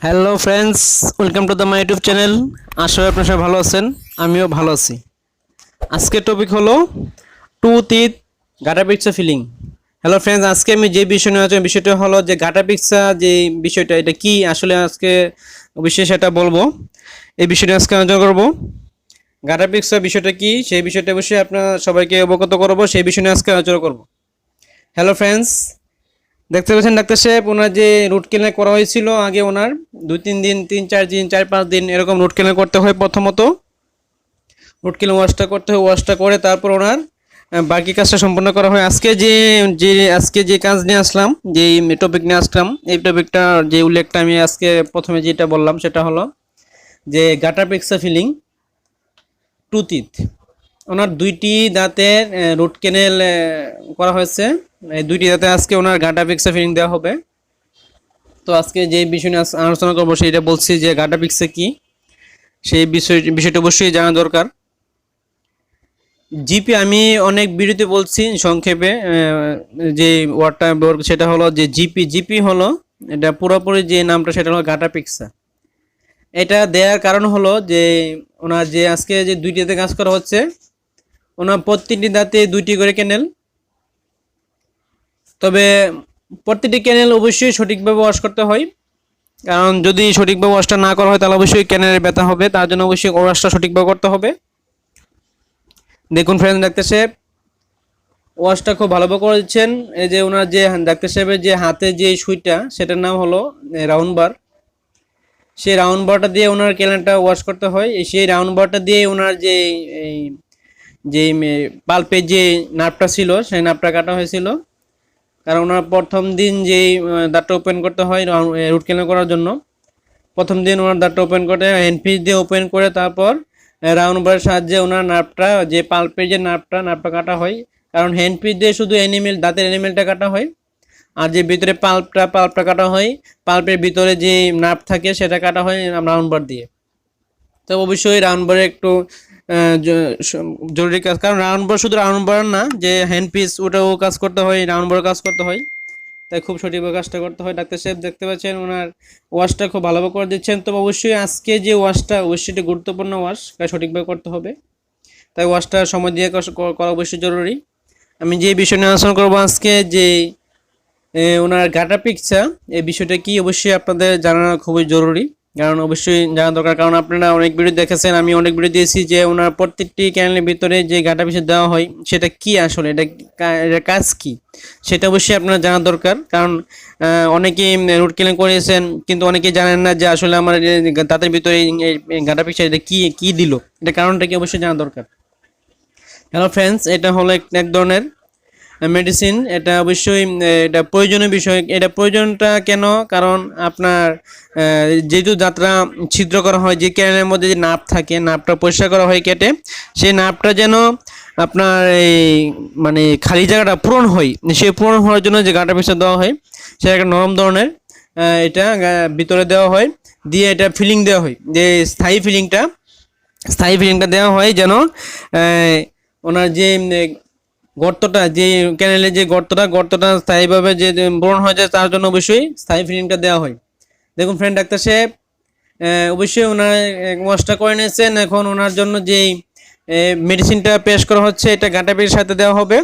Hello friends, welcome to the my YouTube channel. আশা করি আপনারা সবাই ভালো আছেন, আমিও ভালো আছি। আজকের টপিক হলো টু টিথ গাটা পিকচার ফিলিং। হ্যালো ফ্রেন্ডস, আজকে আমি যে বিষয় নিয়ে আলোচনা বিষয়টা হলো যে গাটা পিকচার যে বিষয়টা, এটা কি আসলে আজকে অবশ্যই সেটা বলবো। এই বিষয়টা আজকে আলোচনা করবো। গাটা পিকচার বিষয়টা কি সেই বিষয়টা অবশ্যই আপনার সবাইকে অবগত করবো, সেই বিষয় নিয়ে আজকে আলোচনা করবো। হ্যালো ফ্রেন্ডস, দেখতে পাচ্ছেন ডাক্তার সাহেব ওনার যে রুট ক্যানেল করা হয়েছিল আগে, ওনার 2-3 দিন 3-4 দিন 4-5 দিন এরকম রুট ক্যানেল করতে হয়। প্রথমত রুট ক্যানেল ওয়াশটা করতে হয়, ওয়াশটা করে তারপর ওনার বাকি কাজটা সম্পন্ন করা হয়। আজকে যে কাজ নিয়ে আসলাম, যে টপিক নিয়ে আসলাম, এই টপিকটা যে উল্লেখটা আমি আজকে প্রথমে যেটা বললাম সেটা হলো যে গাটা পিকচার ফিলিং টু টিথ। ওনার দুইটি দাঁতের রুট ক্যানেল করা হয়েছে। এই দুইটি দাঁতে আজকে ওনার গাটা পিকচার ফিলিং দেওয়া হবে। তো আজকে যে বিষয় নিয়ে আলোচনা করবো সেটা বলছি যে গাটা পিকচার কি, সেই বিষয়টা অবশ্যই জানা দরকার। জিপি আমি অনেক ভিডিওতে বলছি সংক্ষেপে, যে ওয়ার্ডটা সেটা হলো যে জিপি হলো এটা পুরোপুরি যে নামটা সেটা হলো গাটা পিকচার। এটা দেওয়ার কারণ হলো যে ওনার যে আজকে যে দুইটি দাঁতে কাজ করা হচ্ছে, ওনার প্রত্যেকটি দাঁতে দুইটি করে ক্যানেল। তবে প্রতিটি ক্যানেল অবশ্যই সঠিকভাবে ওয়াশ করতে হয়, কারণ যদি সঠিকভাবে ওয়াশটা না করা হয় তাহলে অবশ্যই ক্যানেলের ব্যথা হবে। তার জন্য অবশ্যই ওয়াশটা সঠিকভাবে করতে হবে। দেখুন ফ্রেন্ড, ডাক্তার সাহেব ওয়াশটা খুব ভালোভাবে করে দিচ্ছেন। এই যে ওনার যে ডাক্তার সাহেবের যে হাতে যে সুইটা সেটার নাম হলো রাউন্ড বার। সেই রাউন্ড বারটা দিয়ে ওনার ক্যানেলটা ওয়াশ করতে হয়। সেই রাউন্ড বারটা দিয়ে ওনার যে যে পাল্পের যে নাপটা ছিল সেই নাপটা কাটা হয়েছিল। কারণ ওনার প্রথম দিন যেই দাঁতটা ওপেন করতে হয় রুট ক্যানেল করার জন্য, প্রথম দিন ওনার দাঁতটা ওপেন করে হ্যান্ডপিস দিয়ে ওপেন করে তারপর রাউন্ড বারের সাহায্যে ওনার নাপটা যে পাল্পের যে নাপটা কাটা হয়। কারণ হ্যান্ডপিস দিয়ে শুধু দাঁতের এনিমেলটা কাটা হয়, আর যে ভিতরে পাল্পটা কাটা হয়, পাল্পের ভিতরে যে নাপ থাকে সেটা কাটা হয় রাউন্ড বার দিয়ে। তো অবশ্যই রাউন্ড বারে একটু জরুরি কাজ, কারণ রাউন্ড বার শুধু রাউন্ড বার না, যে হ্যান্ড পিস ওটাও কাজ করতে হয়, রাউন্ড বার কাজ করতে হয়। তাই খুব সঠিকভাবে কাজটা করতে হয়। ডাক্তার সাহেব দেখতে পাচ্ছেন ওনার ওয়াশটা খুব ভালোভাবে করে দিচ্ছেন। তবে অবশ্যই আজকে যে ওয়াশটা অবশ্যই একটা গুরুত্বপূর্ণ ওয়াশ, তাই সঠিকভাবে করতে হবে। তাই ওয়াশটা সময় দিয়ে করা অবশ্যই জরুরি। আমি যে বিষয় নিয়ে আলোচনা করবো আজকে, যে ওনার গাটা পিকচার, এই বিষয়টা কি অবশ্যই আপনাদের জানানো খুবই জরুরি, কারণ অবশ্যই জানা দরকার। কারণ আপনারা অনেক ভিডিও দেখেছেন, আমি অনেক ভিডিও দিয়েছি যে ওনার প্রত্যেকটি ক্যানেলের ভিতরে যে গাটা পিকচার দেওয়া হয় সেটা কি আসলে, এটা কাজ কি সেটা অবশ্যই আপনারা জানা দরকার। কারণ অনেকেই রুট ক্যানেল করেছেন কিন্তু অনেকেই জানেন না যে আসলে আমার দাঁতের ভিতরে গাটা পিকচার এটা কি দিল, এটা কারণটা কি অবশ্যই জানা দরকার। হ্যালো ফ্রেন্ডস, এটা হলো এক ধরনের মেডিসিন। এটা অবশ্যই এটা প্রয়োজনীয় বিষয়। এটা প্রয়োজনটা কেন, কারণ আপনার যেহেতু দাঁতটা ছিদ্র করা হয়, যে ক্যানেলের মধ্যে যে নাপ থাকে নাপটা পরিষ্কার করা হয় কেটে, সেই নাপটা যেন আপনার এই মানে খালি জায়গাটা পূরণ হয়, সেই পূরণ হওয়ার জন্য যে গাটা পিকচার দেওয়া হয় সেটা একটা নরম ধরনের, এটা ভিতরে দেওয়া হয়, দিয়ে এটা ফিলিং দেওয়া হয়, যে স্থায়ী ফিলিংটা দেওয়া হয় যেন ওনার যে গর্তটা, যে ক্যানেলের যে গর্তটা স্থায়ীভাবে যে পূরণ হয়ে যায়, তার জন্য অবশ্যই স্থায়ী ফিলিংটা দেওয়া হয়। দেখুন ফ্রেন্ড, ডাক্তার সাহেব অবশ্যই ওনার ওয়াশটা করে নিয়েছেন। এখন ওনার জন্য যেই মেডিসিনটা পেশ করা হচ্ছে এটা গাটা পিকচারের সাথে দেওয়া হবে,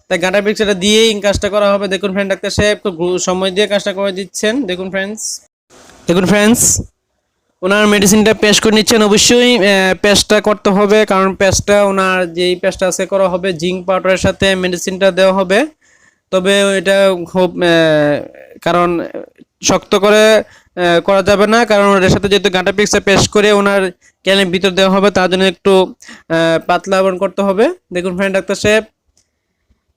তাই গাটা পিকচারটা দিয়েই কাজটা করা হবে। দেখুন ফ্রেন্ড, ডাক্তার সাহেব খুব সময় দিয়ে কাজটা করে দিচ্ছেন। দেখুন ফ্রেন্ডস ওনার মেডিসিনটা পেশ করে নিচ্ছেন। অবশ্যই পেস্টটা করতে হবে, কারণ পেস্টটা ওনার যেই পেস্টটা আছে করা হবে জিঙ্ক পাউডারের সাথে মেডিসিনটা দেওয়া হবে। তবে এটা খুব কারণ শক্ত করে করা যাবে না, কারণ ওটার সাথে যেহেতু গাটা পিকচার পেস্ট করে ওনার ক্যানের ভিতর দেওয়া হবে, তার জন্য একটু পাতলা আবরণ করতে হবে। দেখুন ফ্রেন্ড, ডাক্তার সাহেব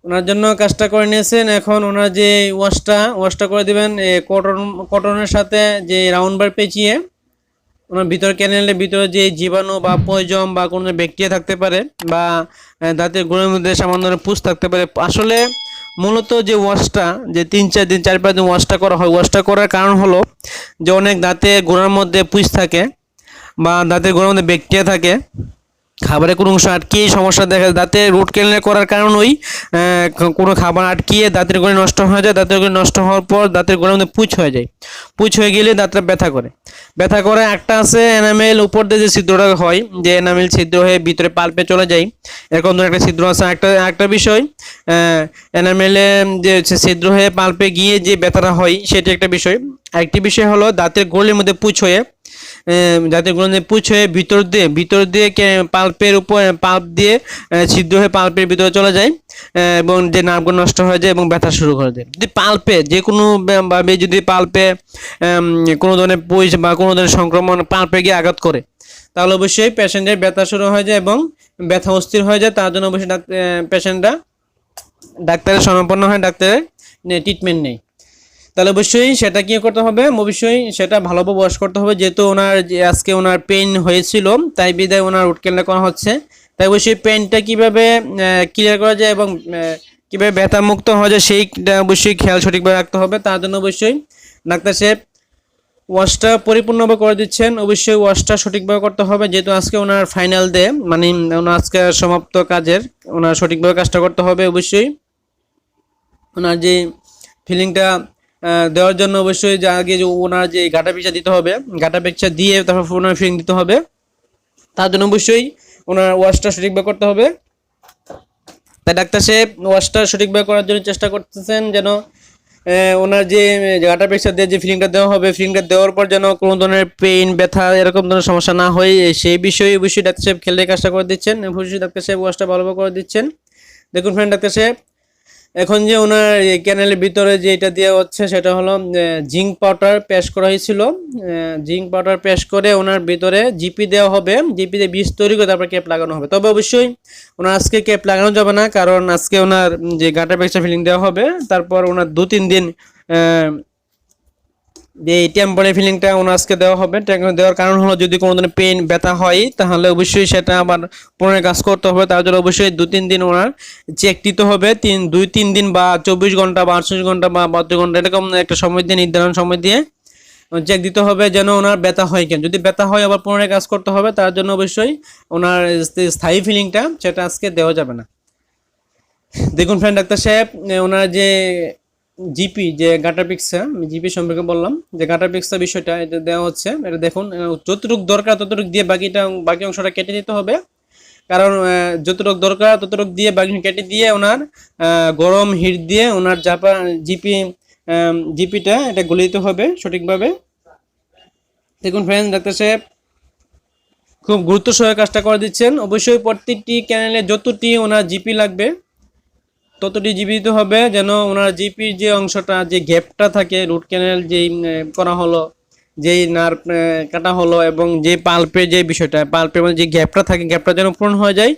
ওনার জন্য কাজটা করে নিয়েছেন। এখন ওনার যে ওয়াশটা করে দেবেন কটনের সাথে, যে রাউন্ড বার পেঁচিয়ে ওনার ভিতর ক্যানেলের ভিতরে যে জীবাণু বা পয়জন বা কোনো ব্যাকটেরিয়া থাকতে পারে, বা দাঁতের গোড়ার মধ্যে সামান্য পুষ থাকতে পারে। আসলে মূলত যে ওয়াশটা, যে 3-4 দিন 4-5 দিন ওয়াশটা করা হয়, ওয়াশটা করার কারণ হলো যে অনেক দাঁতের গোড়ার মধ্যে পুষ থাকে বা দাঁতের গোড়ার মধ্যে ব্যাকটেরিয়া থাকে, খাবারের কোনো অংশ আটকিয়ে সমস্যা দেখা যায়। দাঁতে রুট ক্যানেল করার কারণেই কোনো খাবার আটকিয়ে দাঁতের গোড়া নষ্ট হয়ে যায়। দাঁতের গোড়া নষ্ট হওয়ার পর দাঁতের গোড়ার মধ্যে পুঁজ হয়ে যায়। পুঁজ হয়ে গেলে দাঁতটা ব্যথা করে। ব্যথা করে একটা আছে এনামেল উপর দিয়ে যে ছিদ্রটা হয়, যে এনামেল ছিদ্র হয়ে ভিতরে পাল্পে চলে যায়, এরকম ধরনের একটা ছিদ্র আছে। একটা বিষয়, এনামেলে যে ছিদ্র হয়ে পাল্পে গিয়ে যে ব্যথাটা হয় সেটা একটা বিষয়। আরেকটি বিষয় হলো দাঁতের গোড়ের মধ্যে পুঁজ হয়ে, যাতে কোনো পুঁজ হয়ে ভিতর দিয়ে পাল্পের উপর পাল্প দিয়ে ছিদ্র হয়ে পাল্পের ভিতরে চলে যায় এবং যে নার্ভগুলো নষ্ট হয়ে যায় এবং ব্যথা শুরু করে দেয়। যদি পাল্পে যে কোনো ভাবে যদি পাল্পে কোনো ধরনের পুঁজ বা কোনো ধরনের সংক্রমণ পাল্পে গিয়ে আঘাত করে, তাহলে অবশ্যই পেশেন্টের ব্যথা শুরু হয়ে যায় এবং ব্যথা অস্থির হয়ে যায়। তার জন্য অবশ্যই পেশেন্টরা ডাক্তারের শরণাপন্ন হয়, ডাক্তারের ট্রিটমেন্ট নেই। তাহলে অবশ্যই সেটা কি করতে হবে, অবশ্যই সেটা ভালোভাবে ওয়াশ করতে হবে। যেহেতু ওনার আজকে ওনার পেন হয়েছিল, তাই বিদায় ওনার রুট ক্যানেল করা হচ্ছে। তাই অবশ্যই পেনটা কিভাবে ক্লিয়ার করা যায় এবং কিভাবে ব্যথা মুক্ত হওয়া যায় সেইটা অবশ্যই খেয়াল সঠিকভাবে রাখতে হবে। তার জন্য অবশ্যই ডাক্তার সাহেব ওয়াশটা পরিপূর্ণভাবে করে দিচ্ছেন। অবশ্যই ওয়াশটা সঠিকভাবে করতে হবে, যেহেতু আজকে ওনার ফাইনাল ডে, মানে ওনার আজকে সমাপ্ত কাজের, ওনার সঠিকভাবে কাজটা করতে হবে। অবশ্যই ওনার যে ফিলিংটা দেওয়ার জন্য অবশ্যই যে আগে যে ওনার যে গাটা পিকচার দিতে হবে, গাটা পিকচার দিয়ে তারপর ওনার ফিলিং দিতে হবে। তার জন্য অবশ্যই ওনার ওয়াশটা সঠিকভাবে করতে হবে। তাই ডাক্তার সাহেব ওয়াশটা সঠিকভাবে করার জন্য চেষ্টা করতেছেন, যেন ওনার যে গাটা পিকচার দিয়ে যে ফিলিংটা দেওয়া হবে, ফিলিংটা দেওয়ার পর যেন কোনো ধরনের পেইন ব্যথা এরকম ধরনের সমস্যা না হয়, সেই বিষয়ে অবশ্যই ডাক্তার সাহেব খেলে কাজটা করে দিচ্ছেন। অবশ্যই ডাক্তার সাহেব ওয়াশটা ভালোভাবে করে দিচ্ছেন। দেখুন ফ্রেন্ড, ডাক্তার সাহেব এখন যে ওনার ক্যানেলের ভিতরে যেটা দেওয়া হচ্ছে সেটা হলো জিঙ্ক পাউডার পেস্ট করা হয়েছিল। জিঙ্ক পাউডার পেস্ট করে ওনার ভিতরে জিপি দেওয়া হবে, জিপি দিয়ে বীজ তৈরি করে তারপর ক্যাপ লাগানো হবে। তবে অবশ্যই ওনার আজকে ক্যাপ লাগানো যাবে না, কারণ আজকে ওনার যে গাটা পেক্সা ফিলিং দেওয়া হবে, তারপর ওনার 2-3 দিন যে টেম্পোরারি ফিলিংটা ওনার আজকে দেওয়া হবে। দেওয়ার কারণ হলো যদি কোনো ধরনের পেন ব্যথা হয় তাহলে অবশ্যই সেটা আবার পুনরায় কাজ করতে হবে। তার জন্য অবশ্যই 2-3 দিন ওনার চেক দিতে হবে। 2-3 দিন বা 24 ঘন্টা বা 48 ঘন্টা বা 72 ঘন্টা এরকম একটা সময় দিয়ে, নির্ধারণ সময় দিয়ে চেক দিতে হবে যেন ওনার ব্যথা হয় কেন। যদি ব্যথা হয় আবার পুনরায় কাজ করতে হবে। তার জন্য অবশ্যই ওনার স্থায়ী ফিলিংটা সেটা আজকে দেওয়া যাবে না। দেখুন ফ্রেন্ড, ডাক্তার সাহেব ওনার যে জিপি যে গাটা পিক্সা, জিপি সম্পর্কে বললাম, যে গাটা পিক্সা বিষয়টা এটা দেওয়া হচ্ছে। এটা দেখুন যতটুকু দরকার ততটুকু দিয়ে বাকি অংশটা কেটে দিতে হবে। কারণ যতটুকু দরকার ততটুকু দিয়ে বাকি কেটে দিয়ে ওনার গরম হিট দিয়ে ওনার জিপিটা এটা গলে দিতে হবে সঠিকভাবে। দেখুন ফ্রেন্ড, ডাক্তার সাহেব খুব গুরুত্ব সহকারে কাজটা করে দিচ্ছেন। অবশ্যই প্রত্যেকটি ক্যানেলে যতটি ওনার জিপি লাগবে ততটি জিপি দিতে হবে, যেন ওনার জিপির যে অংশটা, যে গ্যাপটা থাকে, রুট ক্যানেল যেই করা হলো, যেই নার্ভ কাটা হলো এবং যে পাল্পের যে বিষয়টা, পাল্পের মধ্যে যে গ্যাপটা থাকে, গ্যাপটা যেন পূরণ হয়ে যায়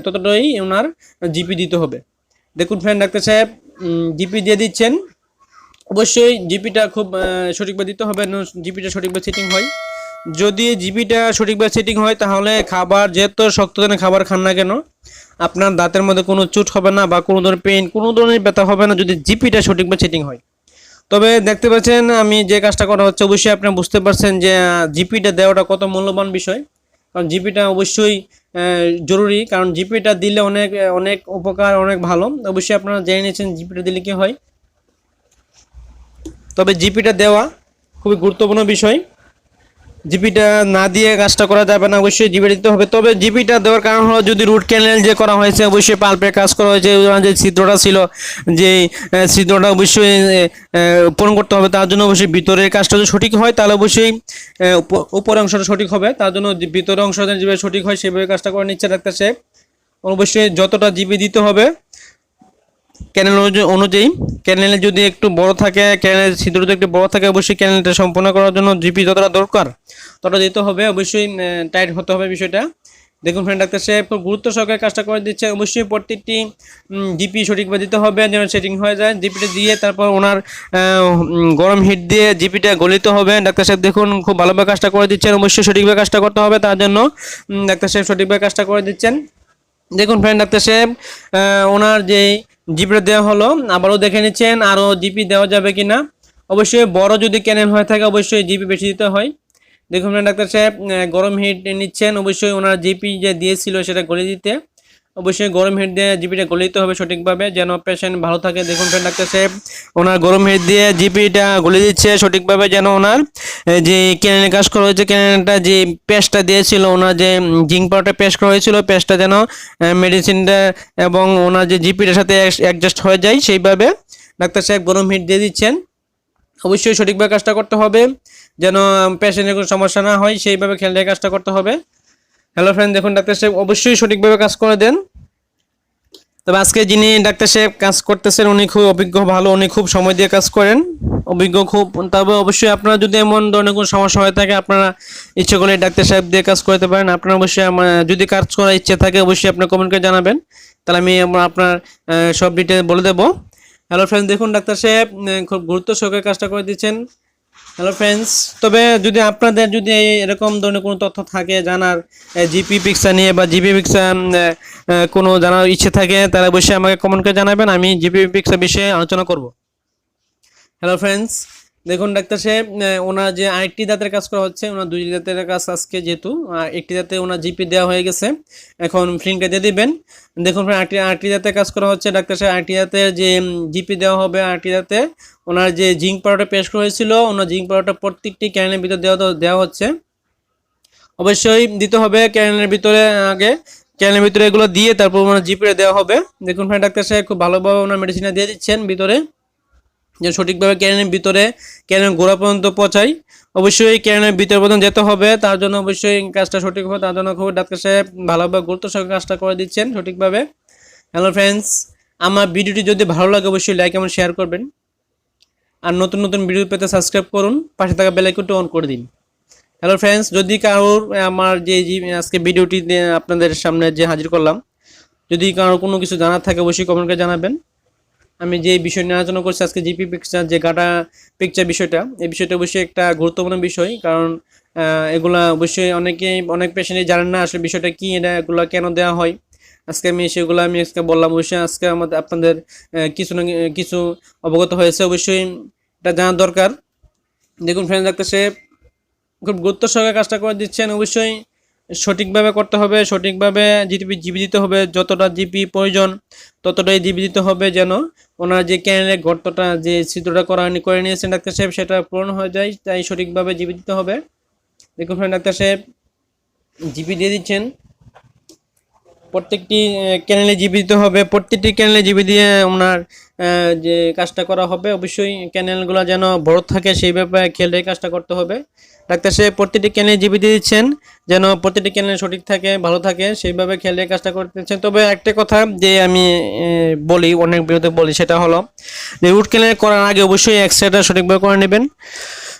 ততটাই ওনার জিপি দিতে হবে। দেখুন ফ্রেন্ড, ডাক্তার সাহেব জিপি দিয়ে দিচ্ছেন। অবশ্যই জিপিটা খুব সঠিকভাবে দিতে হবে, জিপিটা সঠিকভাবে সেটিং হয়। যদি জিপিটা সঠিকভাবে সেটিং হয় তাহলে খাবার যেহেতু শক্ত ধরনের খাবার খান না কেন আপনার দাঁতের মধ্যে কোনো চুট হবে না বা কোনো ধরনের পেইন, কোনো ধরনের ব্যথা হবে না, যদি জিপিটা সঠিকভাবে সেটিং হয়। তবে দেখতে পাচ্ছেন আমি যে কাজটা করা হচ্ছে, অবশ্যই আপনি বুঝতে পারছেন যে জিপিটা দেওয়াটা কত মূল্যবান বিষয়। কারণ জিপিটা অবশ্যই জরুরি, কারণ জিপিটা দিলে অনেক অনেক উপকার, অনেক ভালো। অবশ্যই আপনারা জেনে নিয়েছেন জিপিটা দিলে কি হয়। তবে জিপিটা দেওয়া খুবই গুরুত্বপূর্ণ বিষয়। জিপিটা না দিয়ে কাজটা করা যাবে না, অবশ্যই জিপি দিতে হবে। তবে জিপিটা দেওয়ার কারণ হলো যদি রুট ক্যানেল যে করা হয়েছে অবশ্যই পাল্পে কাজ করা হয়েছে, যে ছিদ্রটা ছিল, যে ছিদ্রটা অবশ্যই পূরণ করতে হবে। তার জন্য অবশ্যই ভিতরের কাজটা যদি সঠিক হয় তাহলে অবশ্যই উপরের অংশটা সঠিক হবে। তার জন্য ভিতরের অংশটা যেভাবে সঠিক হয় সেভাবে কাজটা করে নিচ্ছে ডাক্তার সাহেব। অবশ্যই যতটা জিপি দিতে হবে ক্যানেল অনুযায়ী, ক্যানেলে যদি একটু বড় থাকে, ক্যানেলের ছিদ্র যদি একটু বড় থাকে, অবশ্যই ক্যানেলটা সম্পূর্ণ করার জন্য জিপি যতটা দরকার ততটা দিতে হবে। অবশ্যই টাইট হতে হবে বিষয়টা। দেখুন ফ্রেন্ড, ডাক্তার সাহেব খুব গুরুত্ব সহকারে কাজটা করে দিচ্ছে। অবশ্যই প্রত্যেকটি জিপি সঠিকভাবে দিতে হবে যেন সেটিং হয়ে যায়। জিপিটা দিয়ে তারপর ওনার গরম হিট দিয়ে জিপিটা গলিতে হবে। ডাক্তার সাহেব দেখুন খুব ভালোভাবে কাজটা করে দিচ্ছেন। অবশ্যই সঠিকভাবে কাজটা করতে হবে, তার জন্য ডাক্তার সাহেব সঠিকভাবে কাজটা করে দিচ্ছেন। দেখুন ফ্রেন্ড, ডাক্তার সাহেব ওনার যে জিপিটা দেওয়া হলো আবারও দেখে নিচ্ছেন আরও জিপি দেওয়া যাবে কি না। অবশ্যই বড় যদি ক্যানেল হয়ে থাকে অবশ্যই জিপি বেশি দিতে হয়, দেখুন ডাক্তার সাহেব গরম হিট নিচ্ছেন, অবশ্যই ওনার জিপি যে দিয়েছিল সেটা গলে দিতে, অবশ্যই গরম হিট দিয়ে জিপিটা গলে দিতে হবে সঠিকভাবে, যেন পেশেন্ট ভালো থাকে। দেখুন ডাক্তার সাহেব ওনার গরম হিট দিয়ে জিপিটা গলে দিচ্ছে সঠিকভাবে, যেন ওনার যে ক্যানেলের কাজ করা হয়েছে, ক্যানেলটা যে পেস্টটা দিয়েছিল, ওনার যে জিঙ্ক পাউডার পেস্ট করা হয়েছিল, পেস্টটা যেন মেডিসিনটা এবং ওনার যে জিপিটার সাথে অ্যাডজাস্ট হয়ে যায়, সেইভাবে ডাক্তার সাহেব গরম হিট দিয়ে দিচ্ছেন। অবশ্যই সঠিকভাবে কাজটা করতে হবে, যেন পেশেন্টের কোনো সমস্যা না হয়, সেইভাবে খেয়াল রেখে কাজটা করতে হবে। হ্যালো ফ্রেন্ড, দেখুন ডাক্তার সাহেব অবশ্যই সঠিকভাবে কাজ করে দেন। তবে আজকে যিনি ডাক্তার সাহেব কাজ করতেছেন উনি খুব অভিজ্ঞ, ভালো, উনি খুব সময় দিয়ে কাজ করেন, অভিজ্ঞ খুব। তবে অবশ্যই আপনারা যদি এমন ধরনের কোনো সমস্যা হয়ে থাকে, আপনারা ইচ্ছে করলে ডাক্তার সাহেব দিয়ে কাজ করতে পারেন। আপনারা অবশ্যই যদি কাজ করার ইচ্ছে থাকে অবশ্যই আপনার কমেন্ট করে জানাবেন, তাহলে আমি আপনার সব ডিটেল বলে দেবো। হ্যালো ফ্রেন্ডস, দেখুন ডাক্তার সাহেব খুব গুরুত্ব সহকারে কাজটা করে দিচ্ছেন। হ্যালো ফ্রেন্ডস, তবে যদি আপনাদের যদি এরকম ধরনের কোনো তথ্য থাকে জানার, জিপি পিক্সা নিয়ে বা জিপি পিক্সা কোনো জানার ইচ্ছে থাকে, তাহলে অবশ্যই আমাকে কমেন্ট করে জানাবেন, আমি জিপি পিক্সা বিষয়ে আলোচনা করব। হ্যালো ফ্রেন্ডস, দেখুন ডাক্তার সাহেব ওনার যে আরেকটি দাঁতের কাজ করা হচ্ছে, ওনার দুই দাঁতের কাজ আজকে, যেহেতু একটি দাঁতে ওনার জিপি দেওয়া হয়ে গেছে, এখন ফিলিংটা দিয়ে দিবেন। দেখুন আরেকটি দাঁতে কাজ করা হচ্ছে ডাক্তার সাহেব, আরেকটি দাঁতে যে জিপি দেওয়া হবে, আরেকটি দাঁতে ওনার যে জিঙ্ক পাউডার পেস্ট করা হয়েছিল, ওনার জিঙ্ক পাউডারটা প্রত্যেকটি ক্যানের ভিতরে দেওয়া হচ্ছে। অবশ্যই দিতে হবে ক্যানের ভিতরে, আগে ক্যানের ভিতরে এগুলো দিয়ে তারপর ওনার জিপিটা দেওয়া হবে। দেখুন ডাক্তার সাহেব খুব ভালোভাবে ওনার মেডিসিনটা দিয়ে দিচ্ছেন ভিতরে, যে সঠিকভাবে ক্যানের ভিতরে, ক্যানের গোড়া পর্যন্ত পৌঁছায়। অবশ্যই ক্যানের ভিতরে পর্যন্ত যেতে হবে, তার জন্য অবশ্যই কাজটা সঠিক হবে, তার জন্য খুব ডাক্তার সাহেব ভালোভাবে গুরুত্ব সহকারে কাজটা করে দিচ্ছেন সঠিকভাবে। হ্যালো ফ্রেন্ডস, আমার ভিডিওটি যদি ভালো লাগে অবশ্যই লাইক এবং শেয়ার করবেন, আর নতুন নতুন ভিডিও পেতে সাবস্ক্রাইব করুন, পাশে থাকা বেল আইকনটি অন করে দিন। হ্যালো ফ্রেন্ডস, যদি কারোর আমার যে আজকে ভিডিওটি আপনাদের সামনে যে হাজির করলাম, যদি কারোর কোনো কিছু জানার থাকে অবশ্যই কমেন্ট করে জানাবেন। আমি যে বিষয় নিয়ে আলোচনা করছি আজকে, জিপি পিকচার যে গাটা পিকচার বিষয়টা, এই বিষয়টা অবশ্যই একটা গুরুত্বপূর্ণ বিষয়, কারণ এগুলা অবশ্যই অনেক পেশেন্টই জানেন না আসলে বিষয়টা কি, এগুলো কেন দেওয়া হয়। আজকে আমি আজকে বললাম, অবশ্যই আজকে আপনাদের কিছু না কিছু অবগত হয়েছে, অবশ্যই এটা জানার দরকার। দেখুন ফ্রেন্ড, ডাক্তার সাহেব খুব গুরুত্ব সহকারে কাজটা করে দিচ্ছেন, অবশ্যই সঠিকভাবে করতে হবে, সঠিকভাবে জিপি দিতে হবে, যতটা জিপি প্রয়োজন ততটাই জিপি দিতে হবে, যেন ওনার যে ক্যানেলের গর্তটা যে ছিদ্রটা করে নিয়েছেন ডাক্তার সাহেব সেটা পূরণ হয়ে যায়, তাই সঠিকভাবে জিপি দিতে হবে। দেখুন ডাক্তার সাহেব জিপি দিয়ে দিচ্ছেন, প্রত্যেকটি ক্যানেলে জিপি দিতে হবে, প্রত্যেকটি ক্যানেলে জিপি দিয়ে ওনার যে কাজটা করা হবে, অবশ্যই ক্যানেলগুলো যেন বড় থাকে সেই ব্যাপারে খেয়াল রেখে কাজটা করতে হবে। ডাক্তার সাহেব প্রত্যেকটি ক্যানেলে জিপি দিয়ে দিচ্ছেন, যেন প্রত্যেকটি ক্যানেল সঠিক থাকে, ভালো থাকে, সেইভাবে খেয়াল রেখে কাজটা করতেছেন। তবে একটা কথা যে আমি বলি, অনেক বিরুদ্ধে বলি, সেটা হলো যে রুট ক্যানেল করার আগে অবশ্যই এক্সরেটা সঠিকভাবে করে নেবেন।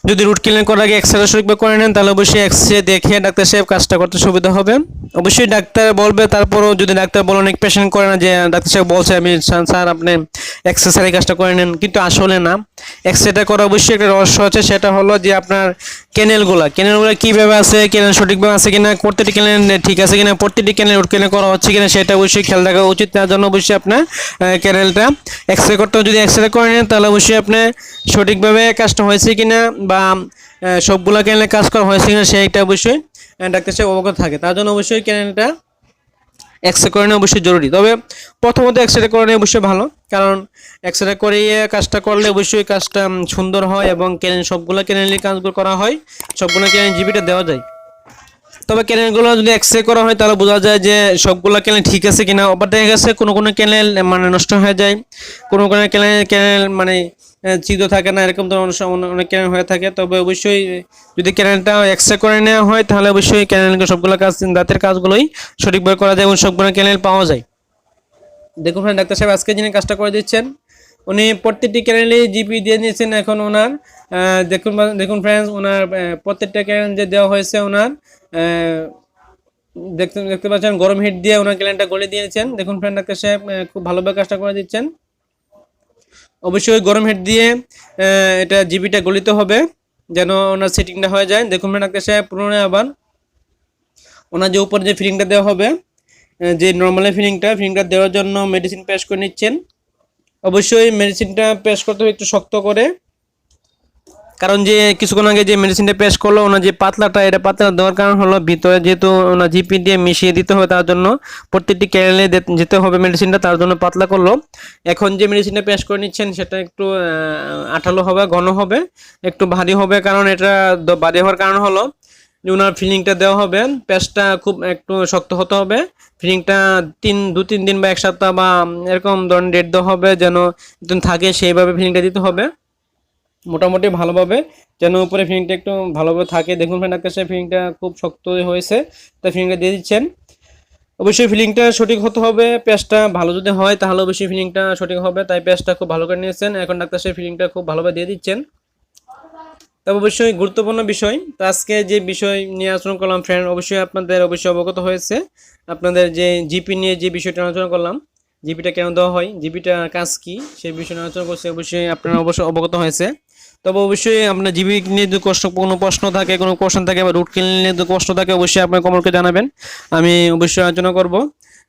যদি রুট ক্লিন করার আগে এক্সরে সঠিকভাবে করে নেন, তাহলে অবশ্যই এক্সরে দেখে ডাক্তার সাহেব কাজটা করতে সুবিধা হবে। অবশ্যই ডাক্তার বলবে, তারপরও যদি ডাক্তার বলে, অনেক পেশেন্ট করে না যে ডাক্তার সাহেব বলছে আমি স্যার আপনি এক্সরে সারি কাজটা করে নেন, কিন্তু আসলে না, এক্সরেটা করা অবশ্যই একটা রহস্য আছে, সেটা হলো যে আপনার ক্যানেলগুলো কীভাবে আছে, ক্যানেল সঠিকভাবে আছে কিনা, প্রত্যেকটি ক্যানেল ঠিক আছে কিনা, প্রত্যেকটি ক্যানেল রুট ক্যানেল করা হচ্ছে কিনা, সেটা অবশ্যই খেয়াল রাখা উচিত। তার জন্য অবশ্যই আপনার ক্যানেলটা এক্সরে করতে হবে। যদি এক্সরে করে নেন তাহলে অবশ্যই আপনি সঠিকভাবে কাজটা হয়েছে কিনা বা সবগুলো ক্যানেলে কাজ করা হয়েছে কিনা সেইটা অবশ্যই ডাক্তার সাহেব অবগত থাকে, তার জন্য অবশ্যই ক্যানেলটা এক্সরে করে নেওয়া অবশ্যই জরুরি। তবে প্রথমত এক্সরে করে নেওয়া অবশ্যই ভালো, কারণ এক্সরে করিয়ে কাজটা করলে অবশ্যই কাজটা সুন্দর হয় এবং সবগুলো ক্যানেলের কাজগুলো করা হয়, সবগুলো ক্যানেল জিবিটা দেওয়া যায়। তবে ক্যানেলগুলো যদি এক্সরে করা হয় তাহলে বোঝা যায় যে সবগুলো ক্যানেল ঠিক আছে কিনা। আবার দেখা গেছে কোনো ক্যানেল মানে নষ্ট হয়ে যায়, কোনো ক্যানেল মানে ছিদ্র থাকে না, এরকম ধরনের অনেক ক্যানেল হয়ে থাকে। তবে অবশ্যই যদি ক্যানেলটা এক্সরে করে নেওয়া হয় তাহলে অবশ্যই ক্যানেলকে সবগুলো কাজ, দাঁতের কাজগুলোই সঠিকভাবে করা যায় এবং সবগুলো ক্যানেল পাওয়া যায়। দেখুন ডাক্তার সাহেব আজকে যিনি কাজটা করে দিচ্ছেন উনি প্রত্যেকটি ক্যানেলে জিপি দিয়ে নিয়েছেন। এখন ওনার দেখুন ফ্রেন্ডস, ওনার প্রত্যেকটা ক্যানেল যে দেওয়া হয়েছে ওনার দেখতে পাচ্ছেন গরম হিট দিয়ে ওনার ক্যানেলটা গলে দিয়েছেন। দেখুন ফ্রেন্ড, ডাক্তার সাহেব খুব ভালোভাবে কাজটা করে দিচ্ছেন। অবশ্যই গরম হিট দিয়ে এটা জিপিটা গলিতে হবে, যেন ওনার সেটিংটা হয়ে যায়। দেখুন ফ্রেন্ড, ডাক্তার সাহেব পুনরায় আবার ওনার যে উপর যে ফিলিংটা দেওয়া হবে, যে নর্মালি ফিলিংটা দেওয়ার জন্য মেডিসিন পেশ করে নিচ্ছেন। অবশ্যই মেডিসিনটা পেশ করতে হবে একটু শক্ত করে, কারণ যে কিছুক্ষণ আগে যে মেডিসিনটা পেশ করলো ওনার যে পাতলাটা, এটা পাতলা দেওয়ার কারণ হলো ভিতরে যেহেতু ওনার জিপি দিয়ে মিশিয়ে দিতে হবে, তার জন্য প্রত্যেকটি ক্যানেলে যেতে হবে মেডিসিনটা, তার জন্য পাতলা করলো। এখন যে মেডিসিনটা পেশ করে নিচ্ছেন সেটা একটু আঠালো হবে, ঘন হবে, একটু ভারী হবে, কারণ এটা ভারী হওয়ার কারণ হলো যে ওনার ফিলিংটা দেওয়া হবে, পেস্টটা খুব একটু শক্ত হতে হবে। ফিলিংটা 2-3 দিন বা 1 সপ্তাহ বা এরকম ধরনের ডেট দেওয়া হবে, যেন থাকে সেইভাবে ফিলিংটা দিতে হবে মোটামুটি ভালোভাবে, যেন উপরে ফিলিংটা একটু ভালোভাবে থাকে। দেখুন ফ্রেন্ড আকাশে ফিলিংটা খুব শক্ত হয়েছে, তাই ফিলিংটা দিয়ে দিচ্ছেন। অবশ্যই ফিলিংটা সঠিক হতে হবে, পেস্টটা ভালো যদি হয় তাহলে অবশ্যই ফিলিংটা সঠিক হবে, তাই পেস্টটা খুব ভালো করে নিয়েছেন। এখন ডাক্তার সাহেব ফিলিংটা খুব ভালোভাবে দিয়ে দিচ্ছেন। তবে অবশ্যই গুরুত্বপূর্ণ বিষয়, তো আজকে যে বিষয় নিয়ে আলোচনা করলাম ফ্রেন্ড, অবশ্যই আপনাদের অবশ্যই অবগত হয়েছে। আপনাদের যে জিপি নিয়ে যে বিষয়টা আলোচনা করলাম, জিপিটা কেন দেওয়া হয়, জিপিটা কাজ কি, সেই বিষয়ে আলোচনা করছে, অবশ্যই আপনারা অবশ্যই অবগত হয়েছে। তবে অবশ্যই আপনার জিপি নিয়ে যদি কোনো প্রশ্ন থাকে, কোনো কোশ্চেন থাকে বা রুট ক্লিন নিয়ে যদি প্রশ্ন থাকে, অবশ্যই আপনার কমেন্টকে জানাবেন, আমি অবশ্যই আলোচনা করব।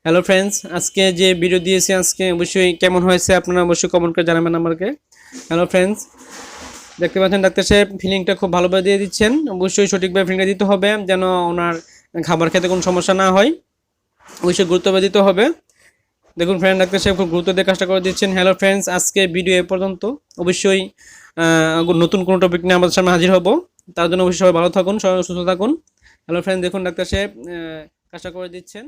হ্যালো ফ্রেন্ডস, আজকে যে ভিডিও দিয়েছি আজকে অবশ্যই কেমন হয়েছে আপনারা অবশ্যই কমেন্ট করে জানাবেন আমাকে। হ্যালো ফ্রেন্ডস, দেখতে পাচ্ছেন ডাক্তার সাহেব ফিলিংটা খুব ভালোভাবে দিয়ে দিচ্ছেন। অবশ্যই সঠিকভাবে ফিলিংটা দিতে হবে, যেন ওনার খাবার খেতে কোনো সমস্যা না হয়, অবশ্যই গুরুত্বভাবে দিতে হবে। দেখুন ফ্রেন্ড, ডাক্তার সাহেব খুব গুরুত্ব দিয়ে কাজটা করে দিচ্ছেন। হ্যালো ফ্রেন্ডস, আজকে ভিডিও এ পর্যন্ত। অবশ্যই নতুন কোনো টপিক নিয়ে আমাদের সামনে হাজির হব, তার জন্য অবশ্যই সবাই ভালো থাকুন, সবাই সুস্থ থাকুন। হ্যালো ফ্রেন্ড, দেখুন ডাক্তার সাহেব কাজটা করে দিচ্ছেন।